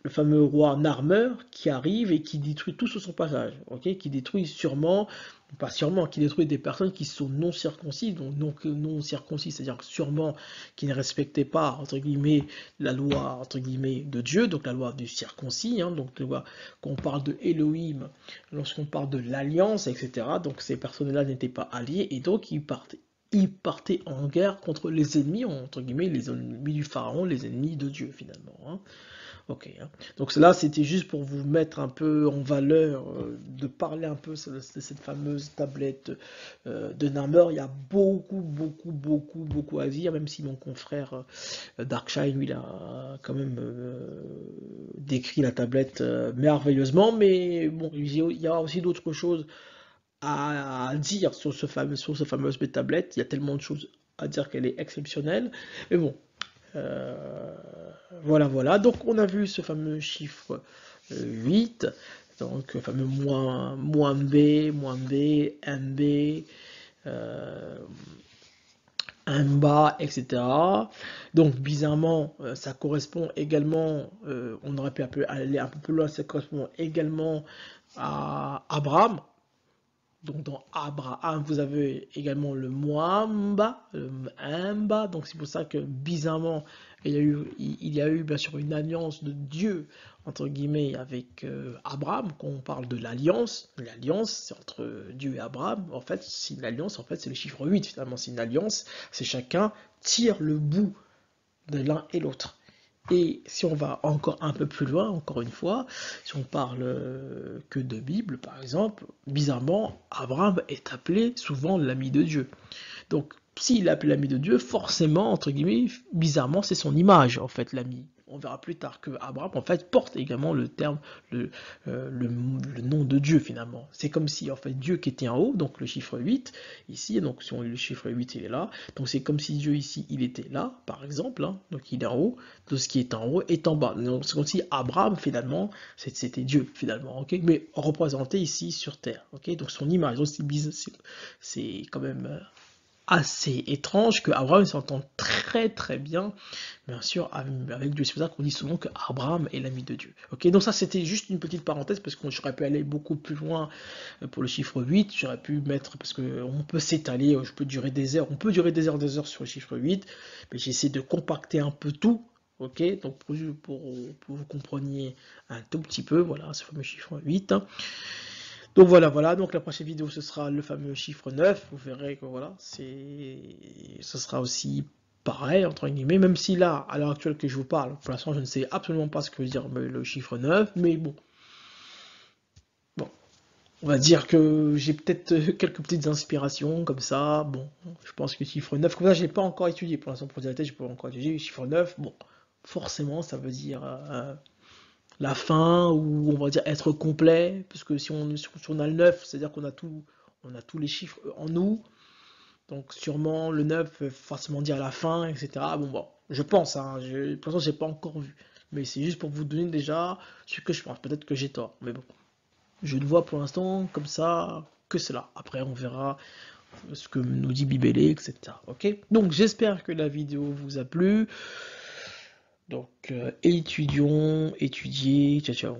[SPEAKER 2] le fameux roi Narmer qui arrive et qui détruit tout sur son passage, ok, qui détruit sûrement, pas sûrement, qui détruit des personnes qui sont non circoncis, donc non circoncis, c'est-à-dire sûrement qui ne respectaient pas, entre guillemets, la loi, entre guillemets, de Dieu, donc la loi du circoncis, hein, donc quand on parle de Elohim, lorsqu'on parle de l'alliance, etc., donc ces personnes-là n'étaient pas alliées, et donc ils partaient en guerre contre les ennemis, entre guillemets, les ennemis du pharaon, les ennemis de Dieu, finalement, hein. Ok, hein. Donc cela c'était juste pour vous mettre un peu en valeur, de parler un peu de cette fameuse tablette de Narmer. Il y a beaucoup à dire, même si mon confrère Darkshine, lui, il a quand même décrit la tablette merveilleusement, mais bon, il y a aussi d'autres choses à dire sur ce fameux tablette. Il y a tellement de choses à dire qu'elle est exceptionnelle, mais bon. Euh, voilà. Donc, on a vu ce fameux chiffre 8, donc le fameux moins B, MB, un bas, etc. Donc, bizarrement, ça correspond également, on aurait pu aller un peu plus loin, ça correspond également à Abraham. Donc dans Abraham, vous avez également le Mwamba, le Mba. Donc c'est pour ça que bizarrement, il y a eu bien sûr une alliance de Dieu, entre guillemets, avec Abraham. Quand on parle de l'alliance c'est entre Dieu et Abraham. En fait, c'est une alliance, en fait, c'est le chiffre 8 finalement. C'est une alliance, c'est chacun tire le bout de l'un et l'autre. Et si on va encore un peu plus loin, encore une fois, si on parle que de Bible, par exemple, bizarrement, Abraham est appelé souvent l'ami de Dieu. Donc, s'il est appelé l'ami de Dieu, forcément, entre guillemets, bizarrement, c'est son image, en fait, l'ami. On verra plus tard que Abraham, en fait, porte également le terme, le nom de Dieu, finalement. C'est comme si, en fait, Dieu qui était en haut, donc le chiffre 8, ici, donc si on lit le chiffre 8, il est là. Donc c'est comme si Dieu, ici, il était là, par exemple, hein, donc il est en haut, tout ce qui est en haut est en bas. Donc c'est comme si Abraham, finalement, c'était Dieu, finalement, ok, mais représenté ici sur Terre, ok, donc son image, c'est quand même assez étrange que Abraham s'entende très bien, bien sûr, avec Dieu. C'est pour ça qu'on dit souvent que Abraham est l'ami de Dieu. Ok, donc ça c'était juste une petite parenthèse parce que j'aurais pu aller beaucoup plus loin pour le chiffre 8. J'aurais pu mettre, parce qu'on peut s'étaler, je peux durer des heures, on peut durer des heures sur le chiffre 8, mais j'essaie de compacter un peu tout. Ok, donc pour que vous compreniez un tout petit peu, voilà, ce fameux chiffre 8. Hein. Donc voilà, donc la prochaine vidéo ce sera le fameux chiffre 9, vous verrez que voilà, ce sera aussi pareil, entre guillemets, même si là, à l'heure actuelle que je vous parle, pour l'instant, je ne sais absolument pas ce que veut dire le chiffre 9, mais bon, on va dire que j'ai peut-être quelques petites inspirations comme ça. Bon, je pense que chiffre 9 comme ça, je l'ai pas encore étudié. Pour l'instant, pour dire la tête, je n'ai pas encore étudié. Chiffre 9 bon, forcément, ça veut dire la fin, ou on va dire être complet. Parce que si on a le 9 c'est-à-dire qu'on a tout, on a tous les chiffres en nous. Donc sûrement le 9 veut forcément dire la fin, etc. Bon, je pense, hein, pour l'instant, j'ai pas encore vu. Mais c'est juste pour vous donner déjà ce que je pense. Peut-être que j'ai tort, mais bon. Je ne vois pour l'instant comme ça que cela. Après, on verra ce que nous dit Bibélé, etc. Ok. Donc, j'espère que la vidéo vous a plu. Donc, étudions, étudiez. Ciao, ciao.